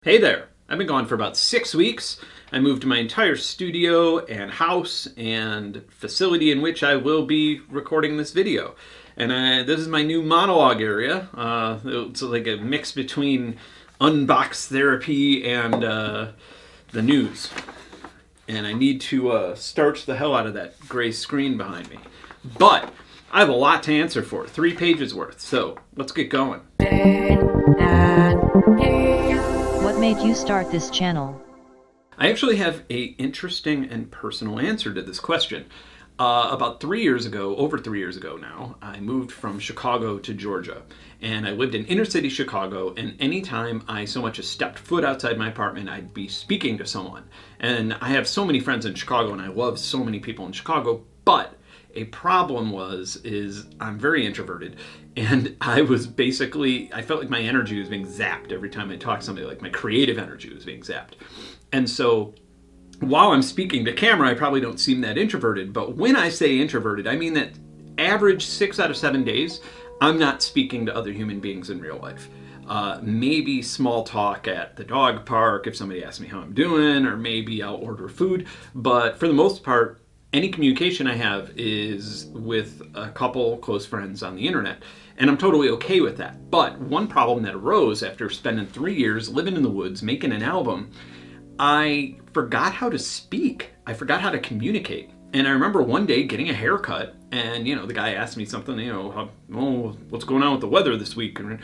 Hey there! I've been gone for about 6 weeks. I moved my entire studio and house and facility in which I will be recording this video. And this is my new monologue area. It's like a mix between unbox therapy and the news. And I need to starch the hell out of that gray screen behind me. But I have a lot to answer for, 3 pages worth. So let's get going. What made you start this channel? I actually have an interesting and personal answer to this question. About 3 years ago, over 3 years ago now, I moved from Chicago to Georgia. And I lived in inner city Chicago, and anytime I so much as stepped foot outside my apartment, I'd be speaking to someone. And I have so many friends in Chicago, and I love so many people in Chicago, but a problem is I'm very introverted, and I felt like my energy was being zapped every time I talked to somebody, like my creative energy was being zapped. And so while I'm speaking to camera, I probably don't seem that introverted, but when I say introverted, I mean that average 6 out of 7 days, I'm not speaking to other human beings in real life. Maybe small talk at the dog park if somebody asks me how I'm doing, or maybe I'll order food, but for the most part, any communication I have is with a couple close friends on the internet, and I'm totally okay with that. But one problem that arose after spending 3 years living in the woods, making an album, I forgot how to speak. I forgot how to communicate. And I remember one day getting a haircut, and the guy asked me something, what's going on with the weather this week? And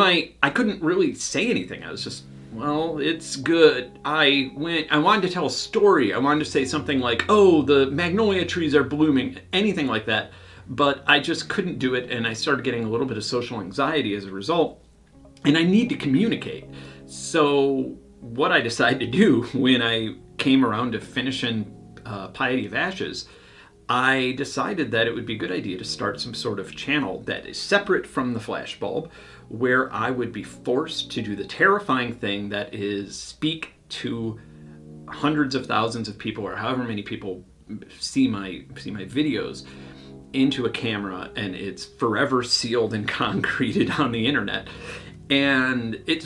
I couldn't really say anything. I was just, well, it's good. I wanted to tell a story. I wanted to say something like, oh, the magnolia trees are blooming, anything like that. But I just couldn't do it, and I started getting a little bit of social anxiety as a result. And I need to communicate. So what I decided to do when I came around to finishing Piety of Ashes, I decided that it would be a good idea to start some sort of channel that is separate from the flashbulb, where I would be forced to do the terrifying thing that is speak to hundreds of thousands of people, or however many people see my videos, into a camera, and it's forever sealed and concreted on the internet. And it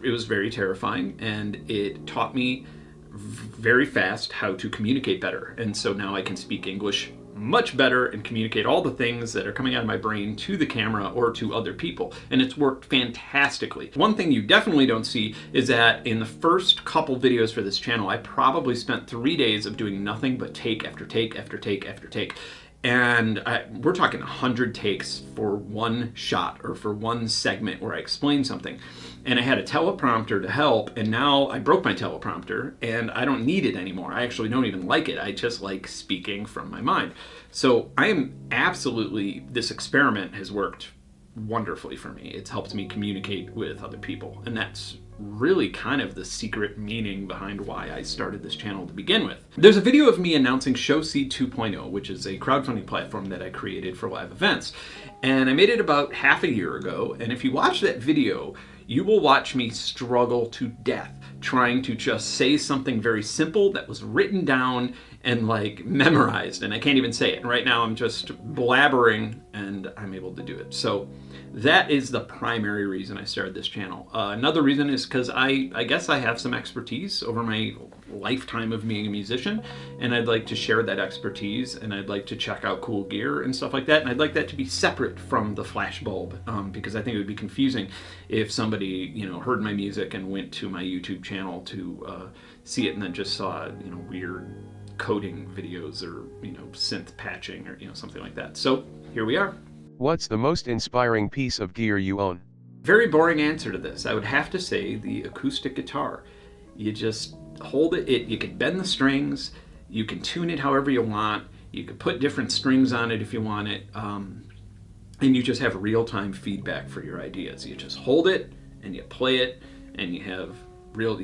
was very terrifying, and it taught me very fast how to communicate better. And so now I can speak English much better and communicate all the things that are coming out of my brain to the camera or to other people. And it's worked fantastically. One thing you definitely don't see is that in the first couple videos for this channel, I probably spent 3 days of doing nothing but take after take after take after take. And we're talking 100 takes for one shot or for one segment where I explain something. And I had a teleprompter to help, and now I broke my teleprompter and I don't need it anymore. I actually don't even like it. I just like speaking from my mind. So this experiment has worked wonderfully for me. It's helped me communicate with other people, and that's really kind of the secret meaning behind why I started this channel to begin with. There's a video of me announcing ShowSeed 2.0, which is a crowdfunding platform that I created for live events. And I made it about half a year ago, and if you watch that video, you will watch me struggle to death trying to just say something very simple that was written down and like memorized, and I can't even say it. And right now I'm just blabbering and I'm able to do it. So that is the primary reason I started this channel. Another reason is because I guess I have some expertise over my lifetime of being a musician, and I'd like to share that expertise, and I'd like to check out cool gear and stuff like that, and I'd like that to be separate from the flashbulb, because I think it would be confusing if somebody heard my music and went to my YouTube channel to see it and then just saw weird coding videos or synth patching or something like that. So here we are. What's the most inspiring piece of gear you own? Very boring answer to this. I would have to say the acoustic guitar. You just hold it, you can bend the strings, you can tune it however you want, you can put different strings on it if you want it, and you just have real-time feedback for your ideas. You just hold it and you play it, and you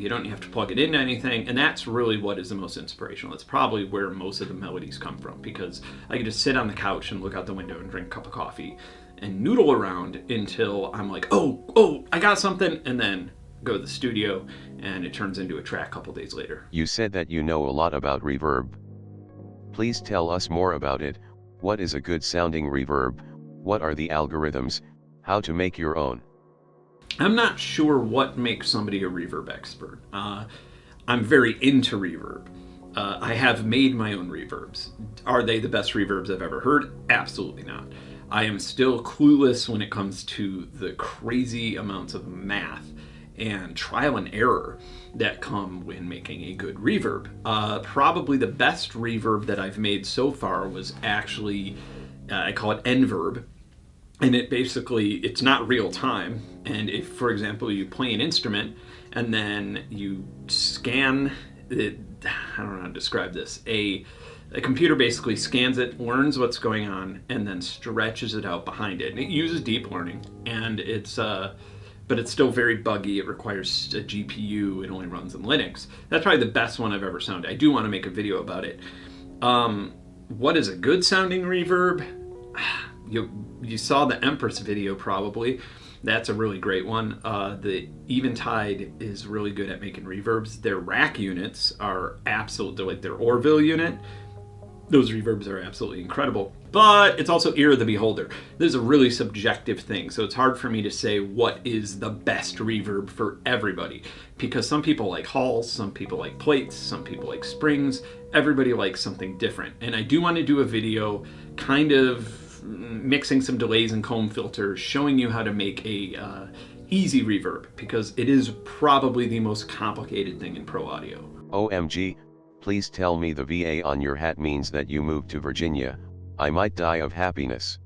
don't have to plug it into anything, and that's really what is the most inspirational. It's probably where most of the melodies come from, because I can just sit on the couch and look out the window and drink a cup of coffee and noodle around until I'm like, oh, I got something, and then go to the studio and it turns into a track a couple days later. You said that you know a lot about reverb. Please tell us more about it. What is a good sounding reverb? What are the algorithms? How to make your own? I'm not sure what makes somebody a reverb expert. I'm very into reverb. I have made my own reverbs. Are they the best reverbs I've ever heard? Absolutely not. I am still clueless when it comes to the crazy amounts of math and trial and error that come when making a good reverb. Probably the best reverb that I've made so far was actually, I call it Nverb, and it's not real time. And if, for example, you play an instrument and then you scan it, I don't know how to describe this. A computer basically scans it, learns what's going on, and then stretches it out behind it. And it uses deep learning, and but it's still very buggy. It requires a GPU. It only runs in Linux. That's probably the best one I've ever sounded. I do want to make a video about it. What is a good sounding reverb? You saw the Empress video probably. That's a really great one. The Eventide is really good at making reverbs. Their rack units are absolutely, like their Orville unit. Those reverbs are absolutely incredible. But it's also ear of the beholder. This is a really subjective thing, so it's hard for me to say what is the best reverb for everybody. Because some people like halls, some people like plates, some people like springs. Everybody likes something different. And I do want to do a video kind of mixing some delays and comb filters, showing you how to make a easy reverb, because it is probably the most complicated thing in pro audio. OMG, please tell me the VA on your hat means that you moved to Virginia. I might die of happiness.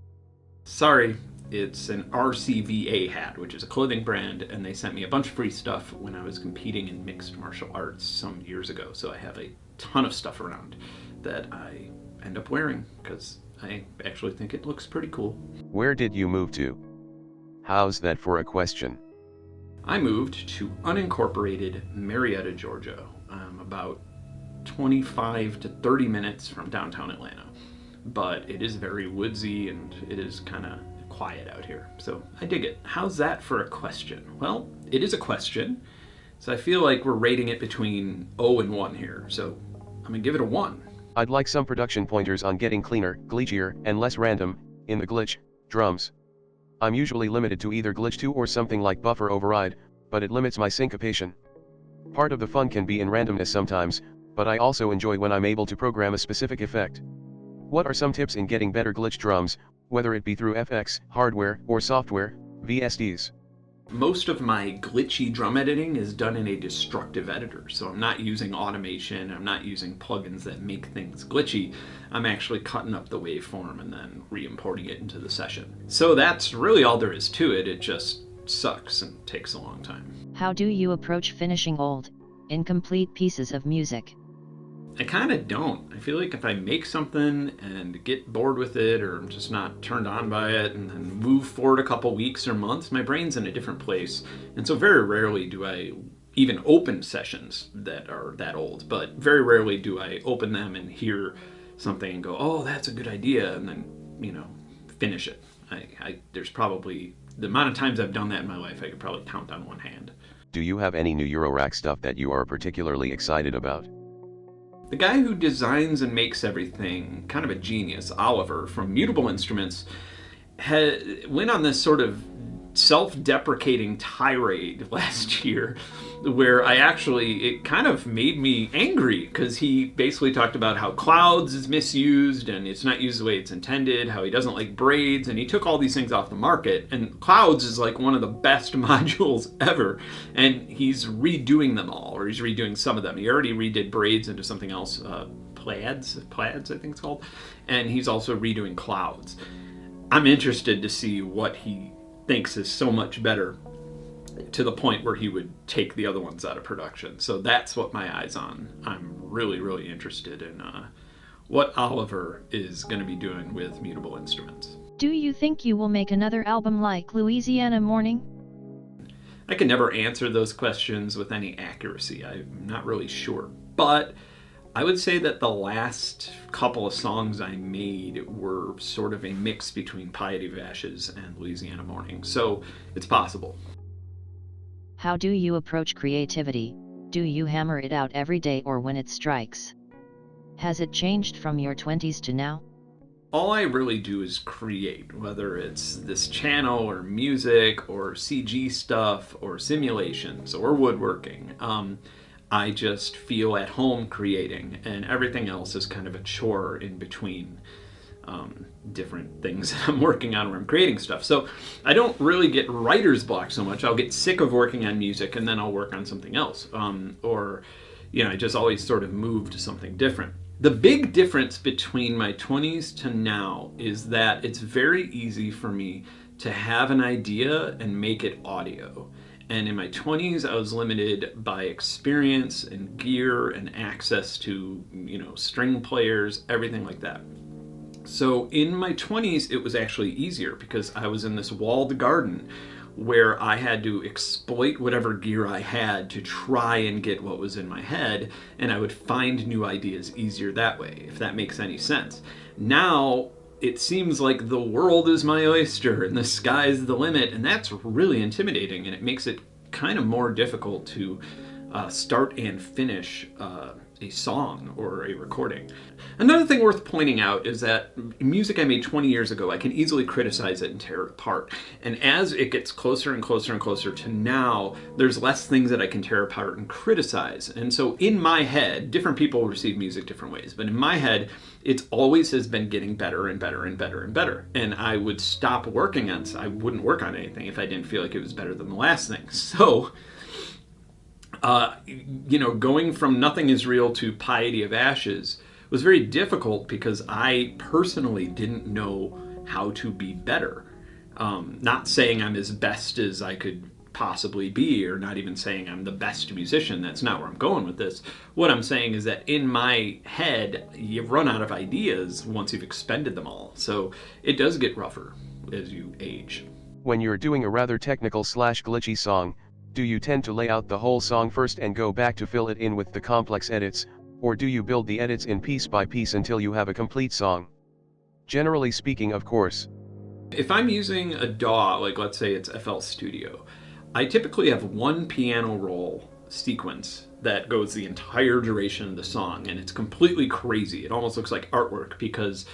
Sorry, it's an RCVA hat, which is a clothing brand, and they sent me a bunch of free stuff when I was competing in mixed martial arts some years ago. So I have a ton of stuff around that I end up wearing because I actually think it looks pretty cool. Where did you move to? How's that for a question? I moved to unincorporated Marietta, Georgia. I'm about 25 to 30 minutes from downtown Atlanta. But it is very woodsy and it is kind of quiet out here. So I dig it. How's that for a question? Well, it is a question. So I feel like we're rating it between 0 and 1 here. So I'm going to give it a 1. I'd like some production pointers on getting cleaner, glitchier, and less random in the glitch drums. I'm usually limited to either glitch 2 or something like buffer override, but it limits my syncopation. Part of the fun can be in randomness sometimes, but I also enjoy when I'm able to program a specific effect. What are some tips in getting better glitch drums, whether it be through FX, hardware, or software, VSDs? Most of my glitchy drum editing is done in a destructive editor, so I'm not using automation, I'm not using plugins that make things glitchy. I'm actually cutting up the waveform and then re-importing it into the session. So that's really all there is to it. It just sucks and takes a long time. How do you approach finishing old, incomplete pieces of music? I kind of don't. I feel like if I make something and get bored with it, or I'm just not turned on by it, and then move forward a couple weeks or months, my brain's in a different place. And so very rarely do I even open sessions that are that old, but very rarely do I open them and hear something and go, oh, that's a good idea, and then, finish it. There's probably, the amount of times I've done that in my life, I could probably count on one hand. Do you have any new Eurorack stuff that you are particularly excited about? The guy who designs and makes everything, kind of a genius, Oliver from Mutable Instruments, went on this sort of self-deprecating tirade last year where it kind of made me angry, because he basically talked about how clouds is misused and it's not used the way it's intended, how he doesn't like braids, and he took all these things off the market, and clouds is like one of the best modules ever, and he's redoing them all, or he's redoing some of them. He already redid braids into something else, plaids I think it's called, and he's also redoing clouds. I'm interested to see what he thinks is so much better, to the point where he would take the other ones out of production. So that's what my eye's on. I'm really, really interested in what Oliver is going to be doing with Mutable Instruments. Do you think you will make another album like Louisiana Morning? I can never answer those questions with any accuracy. I'm not really sure. But I would say that the last couple of songs I made were sort of a mix between Piety of Ashes and Louisiana Morning. So it's possible. How do you approach creativity? Do you hammer it out every day or when it strikes? Has it changed from your 20s to now? All I really do is create, whether it's this channel or music or CG stuff or simulations or woodworking. I just feel at home creating, and everything else is kind of a chore in between different things that I'm working on where I'm creating stuff. So I don't really get writer's block so much. I'll get sick of working on music and then I'll work on something else. Or, I just always sort of move to something different. The big difference between my 20s to now is that it's very easy for me to have an idea and make it audio. And in my 20s, I was limited by experience and gear and access to, string players, everything like that. So in my 20s, it was actually easier because I was in this walled garden where I had to exploit whatever gear I had to try and get what was in my head, and I would find new ideas easier that way, if that makes any sense. Now, it seems like the world is my oyster and the sky's the limit, and that's really intimidating, and it makes it kind of more difficult to start and finish a song or a recording. Another thing worth pointing out is that music I made 20 years ago, I can easily criticize it and tear it apart. And as it gets closer and closer and closer to now, there's less things that I can tear apart and criticize. And so in my head, different people receive music different ways, but in my head, it always has been getting better and better and better and better. And I would stop working on, I wouldn't work on anything if I didn't feel like it was better than the last thing. So going from Nothing Is Real to Piety of Ashes was very difficult because I personally didn't know how to be better. Not saying I'm as best as I could possibly be, or not even saying I'm the best musician. That's not where I'm going with this. What I'm saying is that in my head, you run out of ideas once you've expended them all. So it does get rougher as you age. When you're doing a rather technical / glitchy song, do you tend to lay out the whole song first and go back to fill it in with the complex edits, or do you build the edits in piece by piece until you have a complete song? Generally speaking, of course. If I'm using a DAW, like let's say it's FL Studio, I typically have one piano roll sequence that goes the entire duration of the song, and it's completely crazy. It almost looks like artwork because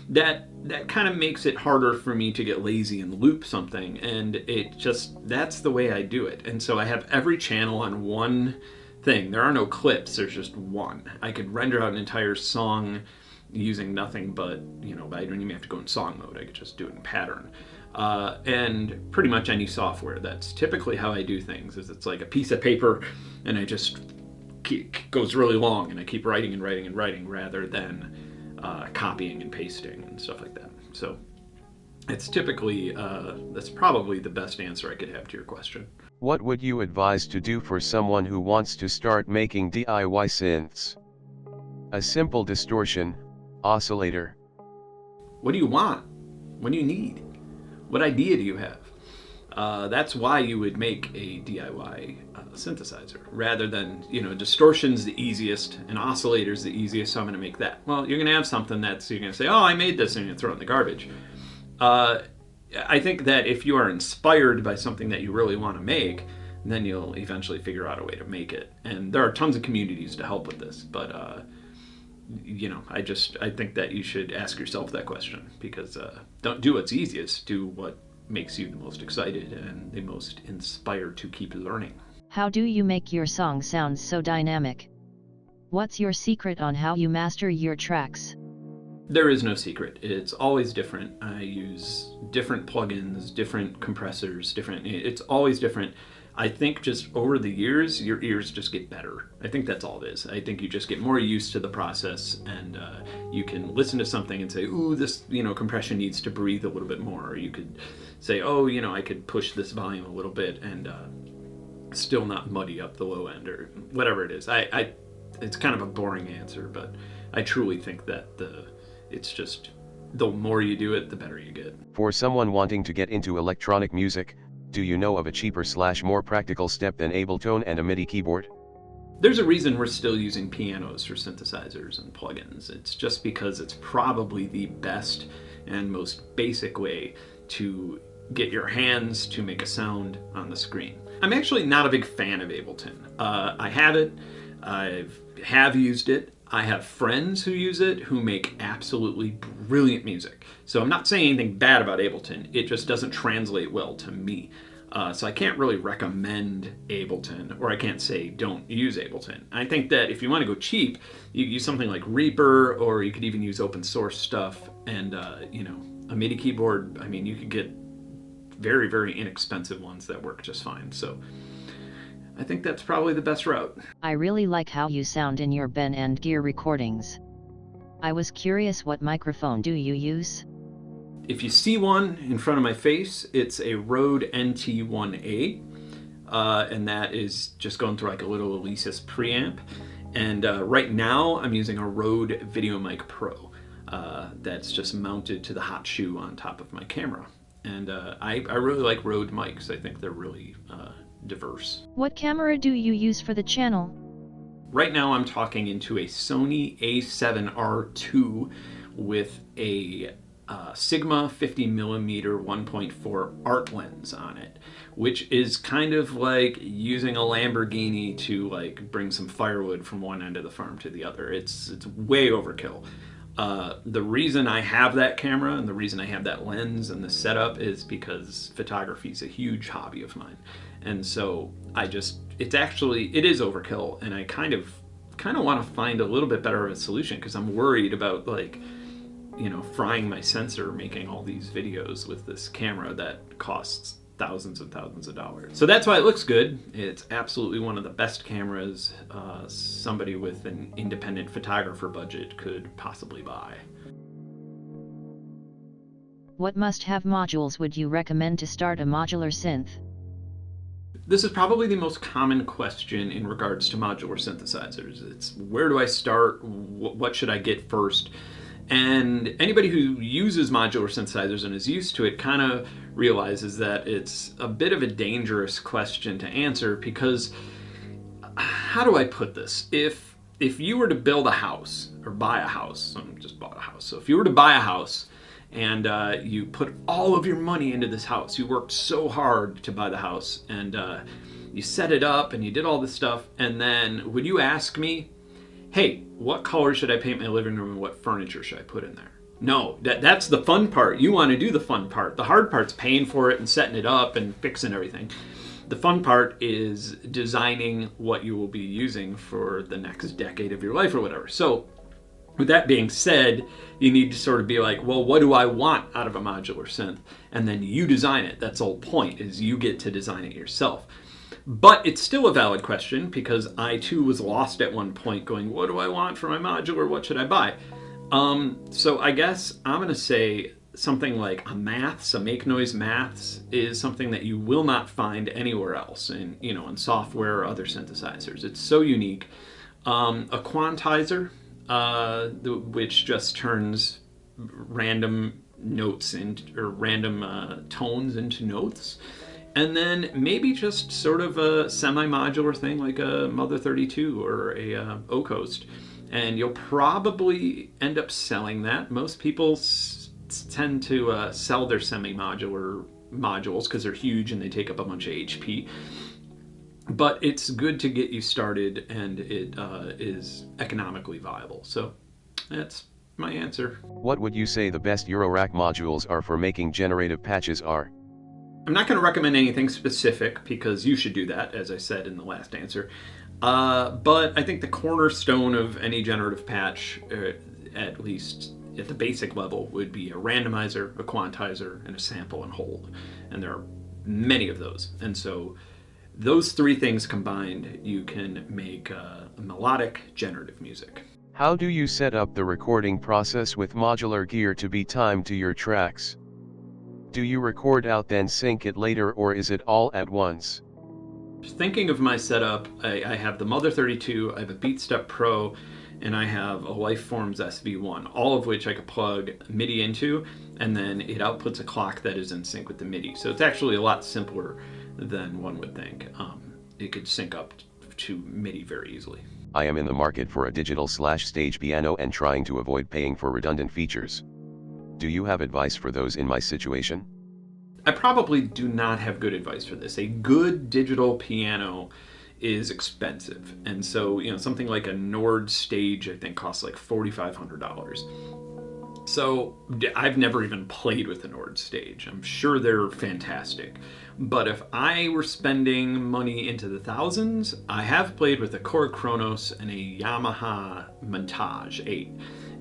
that kind of makes it harder for me to get lazy and loop something, and that's the way I do it. And so I have every channel on one thing. There are no clips, there's just one. I could render out an entire song using nothing but, I don't even have to go in song mode. I could just do it in pattern. And pretty much any software. That's typically how I do things, is it's like a piece of paper and I just goes really long and I keep writing and writing and writing rather than copying and pasting and stuff like that. So it's typically, that's probably the best answer I could have to your question. What would you advise to do for someone who wants to start making DIY synths? A simple distortion oscillator. What do you want? What do you need? What idea do you have? That's why you would make a DIY synthesizer rather than, distortion's the easiest and oscillator's the easiest, so I'm going to make that. Well, you're going to have something that's, you're going to say, oh, I made this, and you're going to throw it in the garbage. I think that if you are inspired by something that you really want to make, then you'll eventually figure out a way to make it. And there are tons of communities to help with this, but I think that you should ask yourself that question, because don't do what's easiest, do what makes you the most excited and the most inspired to keep learning. How do you make your song sound so dynamic? What's your secret on how you master your tracks? There is no secret. It's always different. I use different plugins, different compressors, it's always different. I think just over the years, your ears just get better. I think that's all it is. I think you just get more used to the process, and you can listen to something and say, ooh, this compression needs to breathe a little bit more. Or you could say, oh, I could push this volume a little bit and still not muddy up the low end, or whatever it is. It's kind of a boring answer, but I truly think that it's just the more you do it, the better you get. For someone wanting to get into electronic music, do you know of a cheaper / more practical step than Ableton and a MIDI keyboard? There's a reason we're still using pianos for synthesizers and plugins. It's just because it's probably the best and most basic way to get your hands to make a sound on the screen. I'm actually not a big fan of Ableton. I have it, I have used it. I have friends who use it who make absolutely brilliant music. So I'm not saying anything bad about Ableton. It just doesn't translate well to me. So I can't really recommend Ableton, or I can't say don't use Ableton. I think that if you want to go cheap, you use something like Reaper, or you could even use open source stuff. And you know, a MIDI keyboard, I mean, you could get very, very inexpensive ones that work just fine. So I think that's probably the best route. I really like how you sound in your Benn and Gear recordings. I was curious, what microphone do you use? If you see one in front of my face, it's a Rode NT1A, and that is just going through like a little Alesis preamp. And right now I'm using a Rode VideoMic Pro that's just mounted to the hot shoe on top of my camera. And I really like Rode mics. I think they're really diverse. What camera do you use for the channel? Right now I'm talking into a Sony a7R II with a Sigma 50mm 1.4 art lens on it, which is kind of like using a Lamborghini to like bring some firewood from one end of the farm to the other. It's way overkill. The reason I have that camera and the reason I have that lens and the setup is because photography is a huge hobby of mine. And so it is overkill, and I kind of want to find a little bit better of a solution, because I'm worried about, like, you know, frying my sensor making all these videos with this camera that costs thousands and thousands of dollars. So that's why it looks good. It's absolutely one of the best cameras somebody with an independent photographer budget could possibly buy. What must-have modules would you recommend to start a modular synth? This is probably the most common question in regards to modular synthesizers. It's, where do I start? What should I get first? And anybody who uses modular synthesizers and is used to it kind of realizes that it's a bit of a dangerous question to answer, because how do I put this? If you were to build a house or buy a house, someone just bought a house. So if you were to buy a house and you put all of your money into this house, you worked so hard to buy the house, and you set it up and you did all this stuff, and then would you ask me, hey, what color should I paint my living room and what furniture should I put in there? No, that's the fun part. You want to do the fun part. The hard part's paying for it and setting it up and fixing everything. The fun part is designing what you will be using for the next decade of your life or whatever. So with that being said, you need to sort of be like, well, what do I want out of a modular synth? And then you design it. That's the whole point, is you get to design it yourself. But it's still a valid question, because I too was lost at one point going, what do I want for my modular? What should I buy? So I guess I'm going to say something like a make noise maths is something that you will not find anywhere else in software or other synthesizers. It's so unique. A quantizer, which just turns random notes or random tones into notes. And then maybe just sort of a semi-modular thing like a Mother 32 or a O-Coast. And you'll probably end up selling that. Most people tend to sell their semi-modular modules because they're huge and they take up a bunch of HP. But it's good to get you started, and it is economically viable. So that's my answer. What would you say the best Eurorack modules are for making generative patches are? I'm not going to recommend anything specific, because you should do that, as I said in the last answer. But I think the cornerstone of any generative patch, at least at the basic level, would be a randomizer, a quantizer, and a sample and hold. And there are many of those. And so those three things combined, you can make melodic generative music. How do you set up the recording process with modular gear to be timed to your tracks? Do you record out then sync it later, or is it all at once? Thinking of my setup, I have the Mother 32, I have a BeatStep Pro, and I have a Lifeforms SV1, all of which I could plug MIDI into, and then it outputs a clock that is in sync with the MIDI. So it's actually a lot simpler than one would think. It could sync up to MIDI very easily. I am in the market for a digital/stage piano and trying to avoid paying for redundant features. Do you have advice for those in my situation? I probably do not have good advice for this. A good digital piano is expensive. And so, you know, something like a Nord stage, I think, costs like $4,500. So I've never even played with a Nord stage. I'm sure they're fantastic. But if I were spending money into the thousands, I have played with a Korg Kronos and a Yamaha Montage 8.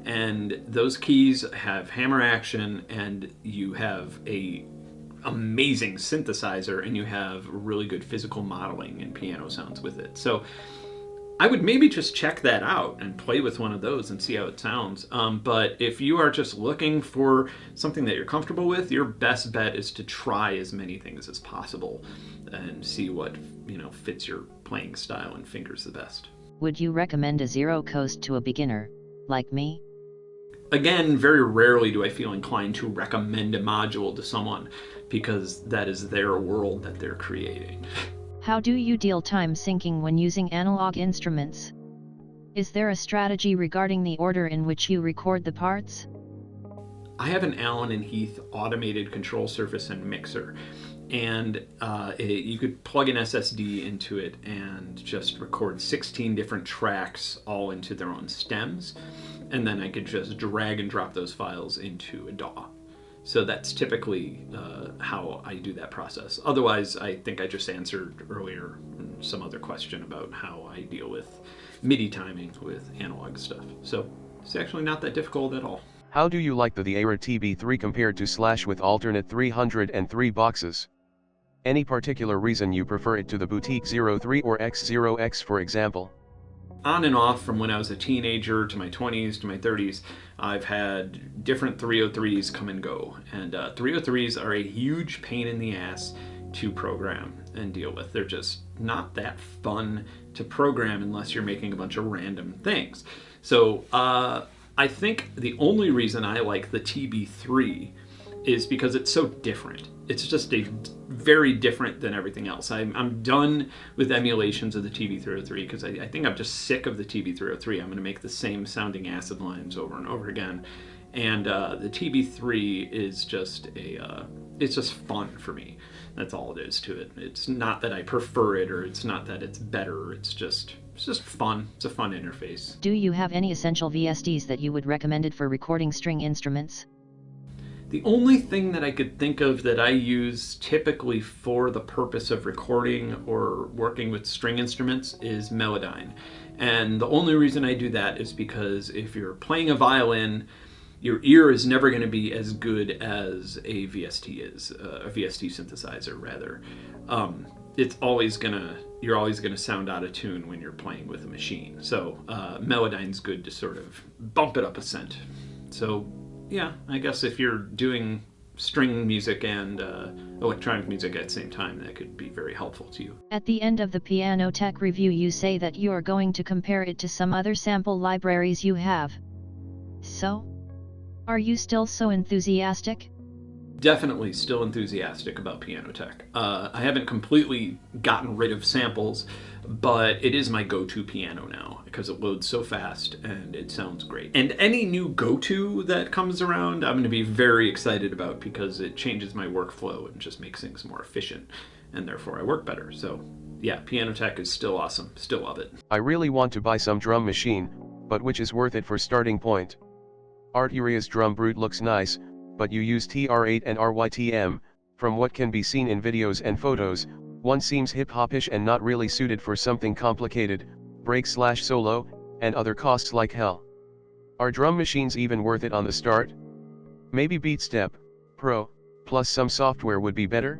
And those keys have hammer action, and you have a amazing synthesizer, and you have really good physical modeling and piano sounds with it. So I would maybe just check that out and play with one of those and see how it sounds. But if you are just looking for something that you're comfortable with, your best bet is to try as many things as possible and see what, you know, fits your playing style and fingers the best. Would you recommend a zero coast to a beginner, like me? Again, very rarely do I feel inclined to recommend a module to someone, because that is their world that they're creating. How do you deal time syncing when using analog instruments? Is there a strategy regarding the order in which you record the parts? I have an Allen and Heath automated control surface and mixer, and you could plug an SSD into it and just record 16 different tracks all into their own stems, and then I could just drag and drop those files into a DAW. So that's typically how I do that process. Otherwise, I think I just answered earlier some other question about how I deal with MIDI timing with analog stuff. So it's actually not that difficult at all. How do you like the Era TB3 compared to Slash with alternate 303 boxes? Any particular reason you prefer it to the Boutique 03 or X0X, for example? On and off from when I was a teenager to my 20s to my 30s, I've had different 303s come and go. And 303s are a huge pain in the ass to program and deal with. They're just not that fun to program unless you're making a bunch of random things. So I think the only reason I like the TB3 is because it's so different. It's just a very different than everything else. I'm done with emulations of the TB303 because I think I'm just sick of the TB303. I'm going to make the same sounding acid lines over and over again. And the TB3 is just it's just fun for me. That's all it is to it. It's not that I prefer it, or it's not that it's better. It's just fun. It's a fun interface. Do you have any essential VSTs that you would recommend for recording string instruments? The only thing that I could think of that I use typically for the purpose of recording or working with string instruments is Melodyne. And the only reason I do that is because if you're playing a violin, your ear is never going to be as good as a VST is, a VST synthesizer rather. You're always gonna sound out of tune when you're playing with a machine. So Melodyne's good to sort of bump it up a cent. So yeah, I guess if you're doing string music and electronic music at the same time, that could be very helpful to you. At the end of the Piano Tech review, you say that you are going to compare it to some other sample libraries you have. So, are you still so enthusiastic? Definitely still enthusiastic about Piano Tech. I haven't completely gotten rid of samples, but it is my go-to piano now because it loads so fast and it sounds great. And any new go-to that comes around, I'm going to be very excited about because it changes my workflow and just makes things more efficient, and therefore I work better. So yeah, Piano Tech is still awesome. Still love it. I really want to buy some drum machine, but which is worth it for starting point? Arturia's Drum Brute looks nice, but you use TR8 and RYTM. From what can be seen in videos and photos, one seems hip-hopish and not really suited for something complicated, break/solo, and other costs like hell. Are drum machines even worth it on the start? Maybe BeatStep Pro, plus some software would be better?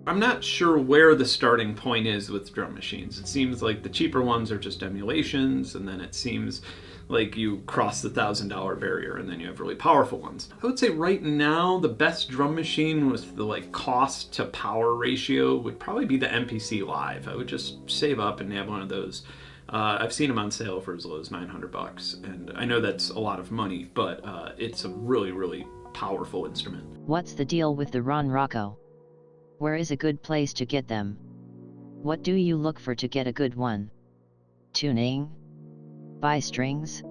I'm not sure where the starting point is with drum machines. It seems like the cheaper ones are just emulations, and then it seems like you cross the $1,000 barrier and then you have really powerful ones. I would say right now the best drum machine with the cost to power ratio would probably be the MPC Live. I would just save up and have one of those. I've seen them on sale for as low as $900, and I know that's a lot of money, but it's a really, really powerful instrument. What's the deal with the Ronroco? Where is a good place to get them? What do you look for to get a good one? Tuning? Buy strings?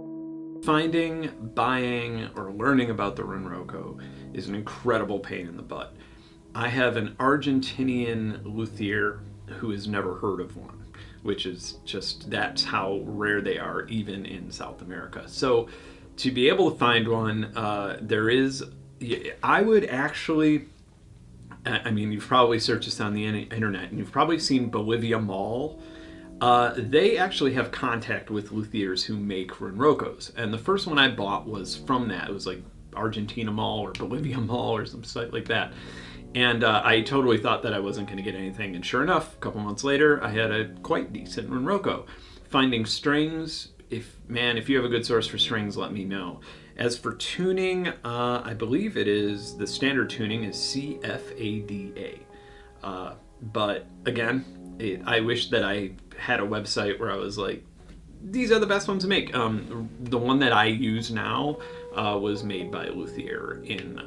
Finding, buying, or learning about the Ronroco is an incredible pain in the butt. I have an Argentinian luthier who has never heard of one. which is just, that's how rare they are even in South America. So to be able to find one, there is, I would actually, I mean, you've probably searched this on the internet, and you've probably seen Bolivia Mall. They actually have contact with luthiers who make Ronrocos, and the first one I bought was from that. It was like Argentina Mall or Bolivia Mall or some site like that. And I totally thought that I wasn't going to get anything, and sure enough, a couple months later, I had a quite decent Ronroco. Finding strings, if you have a good source for strings, let me know. As for tuning, I believe it is, the standard tuning is CFADA. But again, I wish that I had a website where I was like, these are the best ones to make. The one that I use now was made by a luthier in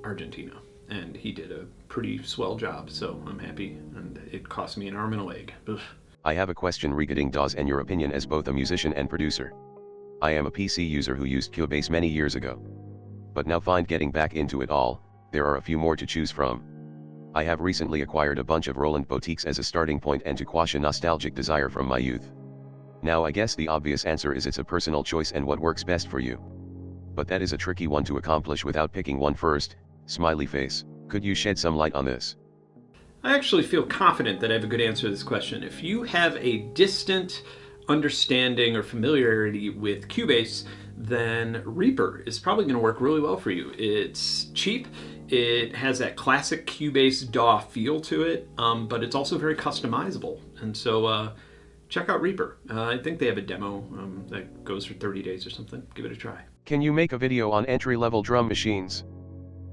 Argentina, and he did a pretty swell job, so I'm happy, and it cost me an arm and a leg. Ugh. I have a question regarding DAWs and your opinion as both a musician and producer. I am a PC user who used Cubase many years ago, but now find getting back into it all, there are a few more to choose from. I have recently acquired a bunch of Roland Boutiques as a starting point and to quash a nostalgic desire from my youth. Now I guess the obvious answer is it's a personal choice and what works best for you. But that is a tricky one to accomplish without picking one first, smiley face. Could you shed some light on this? I actually feel confident that I have a good answer to this question. If you have a distant understanding or familiarity with Cubase, then Reaper is probably going to work really well for you. It's cheap. It has that classic Cubase DAW feel to it, but it's also very customizable. And so check out Reaper. I think they have a demo that goes for 30 days or something. Give it a try. Can you make a video on entry-level drum machines?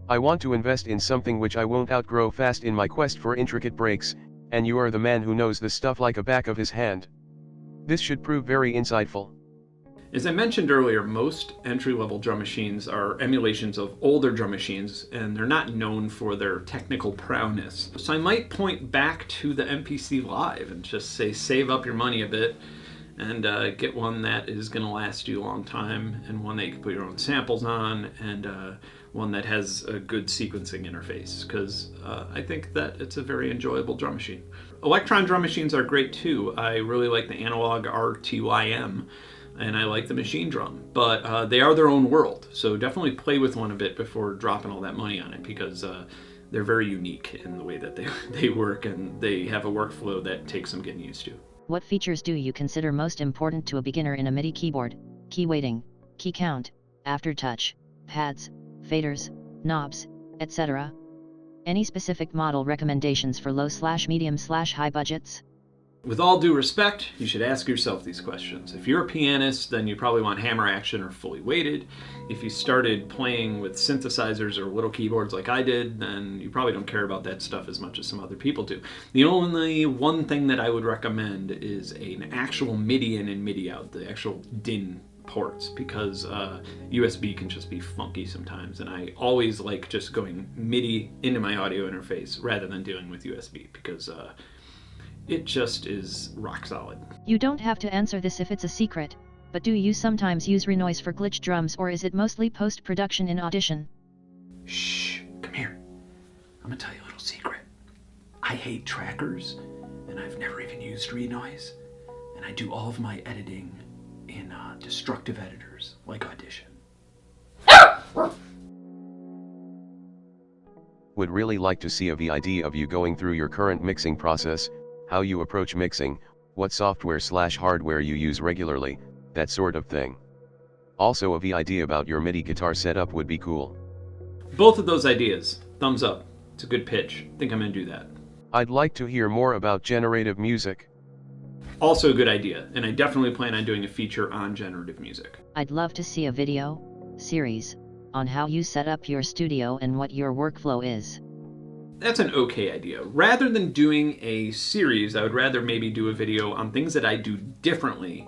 I want to invest in something which I won't outgrow fast in my quest for intricate breaks, and you are the man who knows this stuff like a back of his hand. This should prove very insightful. As I mentioned earlier, most entry-level drum machines are emulations of older drum machines, and they're not known for their technical prowess. So I might point back to the MPC Live and just say save up your money a bit and get one that is going to last you a long time, and one that you can put your own samples on, and one that has a good sequencing interface, because I think that it's a very enjoyable drum machine. Electron drum machines are great too. I really like the Analog RTYM, and I like the machine drum, but they are their own world, so definitely play with one a bit before dropping all that money on it, because they're very unique in the way that they work, and they have a workflow that takes some getting used to. What features do you consider most important to a beginner in a MIDI keyboard? Key weighting, key count, aftertouch, pads, faders, knobs, etc. Any specific model recommendations for low/medium/high budgets? With all due respect, you should ask yourself these questions. If you're a pianist, then you probably want hammer action or fully weighted. If you started playing with synthesizers or little keyboards like I did, then you probably don't care about that stuff as much as some other people do. The only one thing that I would recommend is an actual MIDI in and MIDI out, the actual DIN ports, because USB can just be funky sometimes, and I always like just going MIDI into my audio interface rather than dealing with USB, because it just is rock solid. You don't have to answer this if it's a secret, but do you sometimes use renoise for glitch drums, or is it mostly post-production in Audition? Shh, come here. I'm gonna tell you a little secret. I hate trackers, and I've never even used renoise, and I do all of my editing in destructive editors like Audition. Would really like to see a VID of you going through your current mixing process, how you approach mixing, what software/hardware you use regularly, that sort of thing. Also a VID about your MIDI guitar setup would be cool. Both of those ideas, thumbs up. It's a good pitch. I think I'm gonna do that. I'd like to hear more about generative music. Also a good idea, and I definitely plan on doing a feature on generative music. I'd love to see a video series on how you set up your studio and what your workflow is. That's an okay idea. Rather than doing a series, I would rather maybe do a video on things that I do differently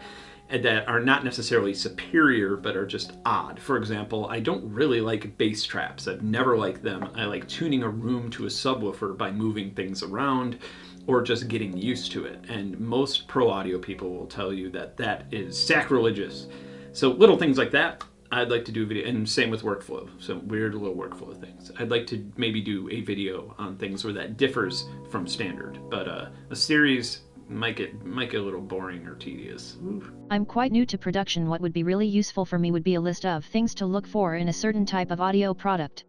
and that are not necessarily superior, but are just odd. For example, I don't really like bass traps. I've never liked them. I like tuning a room to a subwoofer by moving things around or just getting used to it. And most pro audio people will tell you that that is sacrilegious. So little things like that, I'd like to do a video, and same with workflow, so weird little workflow things. I'd like to maybe do a video on things where that differs from standard, but a series, might get a little boring or tedious. Oof. I'm quite new to production. What would be really useful for me would be a list of things to look for in a certain type of audio product.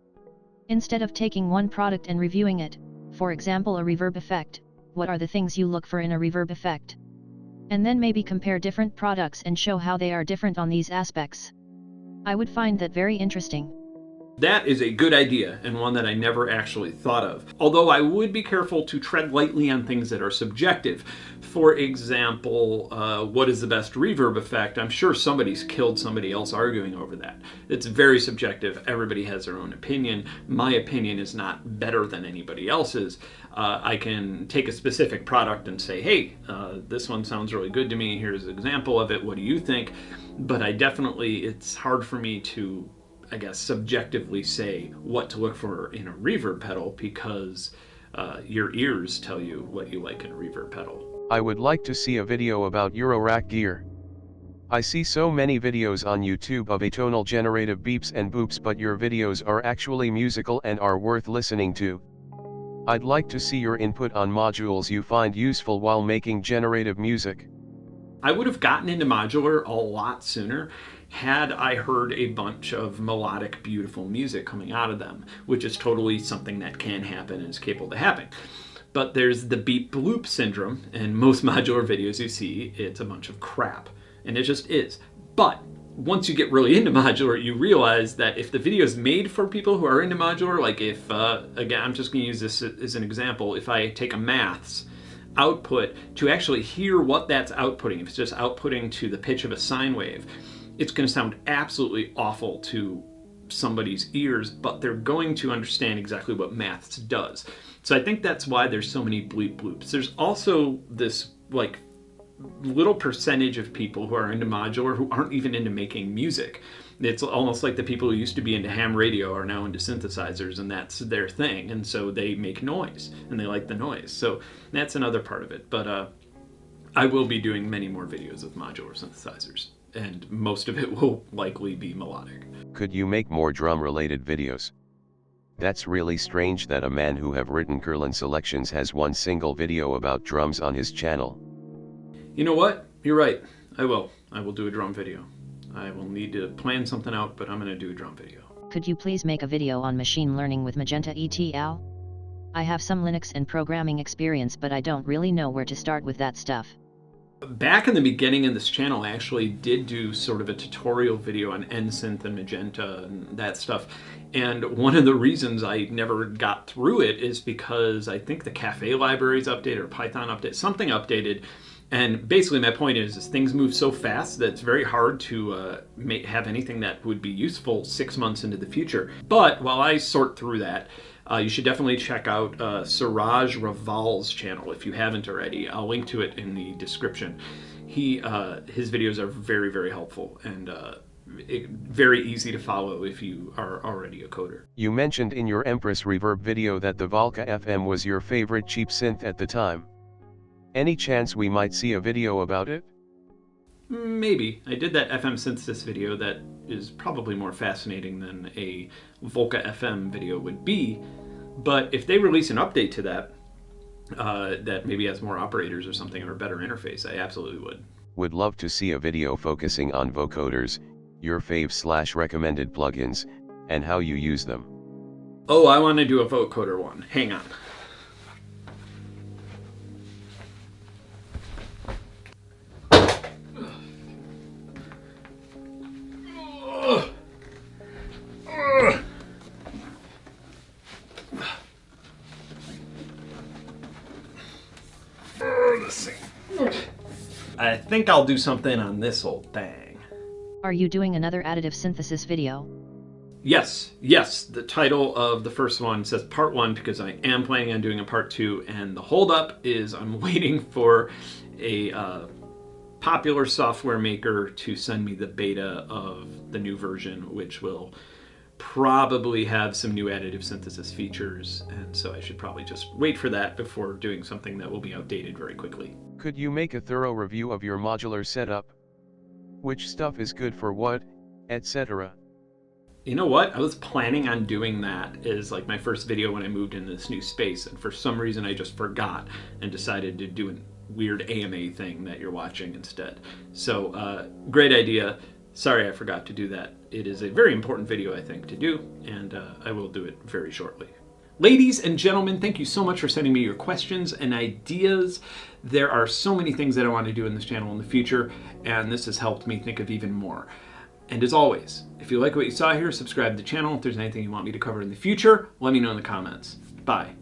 Instead of taking one product and reviewing it, for example a reverb effect, what are the things you look for in a reverb effect? And then maybe compare different products and show how they are different on these aspects. I would find that very interesting. That is a good idea, and one that I never actually thought of. Although I would be careful to tread lightly on things that are subjective. For example, what is the best reverb effect? I'm sure somebody's killed somebody else arguing over that. It's very subjective. Everybody has their own opinion. My opinion is not better than anybody else's. I can take a specific product and say, hey, this one sounds really good to me. Here's an example of it. What do you think? But it's hard for me to, I guess, subjectively say what to look for in a reverb pedal, because your ears tell you what you like in a reverb pedal. I would like to see a video about Eurorack gear. I see so many videos on YouTube of atonal generative beeps and boops, but your videos are actually musical and are worth listening to. I'd like to see your input on modules you find useful while making generative music. I would have gotten into modular a lot sooner had I heard a bunch of melodic, beautiful music coming out of them, which is totally something that can happen and is capable of happening. But there's the beep bloop syndrome, and most modular videos you see, it's a bunch of crap, and it just is. But once you get really into modular, you realize that if the video is made for people who are into modular, like if, again, I'm just going to use this as an example, if I take a maths output to actually hear what that's outputting, if it's just outputting to the pitch of a sine wave, it's going to sound absolutely awful to somebody's ears, but they're going to understand exactly what maths does. So I think that's why there's so many bleep bloops. There's also this like little percentage of people who are into modular who aren't even into making music. It's almost like the people who used to be into ham radio are now into synthesizers, and that's their thing, and so they make noise and they like the noise. So that's another part of it. But I will be doing many more videos of modular synthesizers, and most of it will likely be melodic. Could you make more drum related videos? That's really strange that a man who have written Kurlan selections has one single video about drums on his channel. You know what? You're right. I will do a drum video. I will need to plan something out, but I'm going to do a drum video. Could you please make a video on machine learning with Magenta ETL? I have some Linux and programming experience, but I don't really know where to start with that stuff. Back in the beginning of this channel, I actually did do sort of a tutorial video on Synth and Magenta and that stuff. And one of the reasons I never got through it is because I think the Cafe libraries updated or Python update, something updated. And basically my point is things move so fast that it's very hard to have anything that would be useful 6 months into the future. But while I sort through that, you should definitely check out Suraj Raval's channel if you haven't already. I'll link to it in the description. His videos are very, very helpful and very easy to follow if you are already a coder. You mentioned in your Empress Reverb video that the Volca FM was your favorite cheap synth at the time. Any chance we might see a video about it? Maybe. I did that FM synthesis video that is probably more fascinating than a Volca FM video would be, but if they release an update to that, that maybe has more operators or something or a better interface, I absolutely would. Would love to see a video focusing on vocoders, your fave/recommended plugins, and how you use them. Oh, I want to do a vocoder one. Hang on. I think I'll do something on this old thing. Are you doing another additive synthesis video? Yes. The title of the first one says part 1 because I am planning on doing a part 2, and the holdup is I'm waiting for a popular software maker to send me the beta of the new version, which will probably have some new additive synthesis features, and so I should probably just wait for that before doing something that will be outdated very quickly. Could you make a thorough review of your modular setup? Which stuff is good for what, etc.? You know what? I was planning on doing that as like my first video when I moved into this new space, and for some reason I just forgot and decided to do weird AMA thing that you're watching instead. So great idea. Sorry I forgot to do that. It is a very important video, I think, to do, and I will do it very shortly. Ladies and gentlemen, thank you so much for sending me your questions and ideas. There are so many things that I want to do in this channel in the future, and this has helped me think of even more. And as always, if you like what you saw here, subscribe to the channel. If there's anything you want me to cover in the future, let me know in the comments. Bye.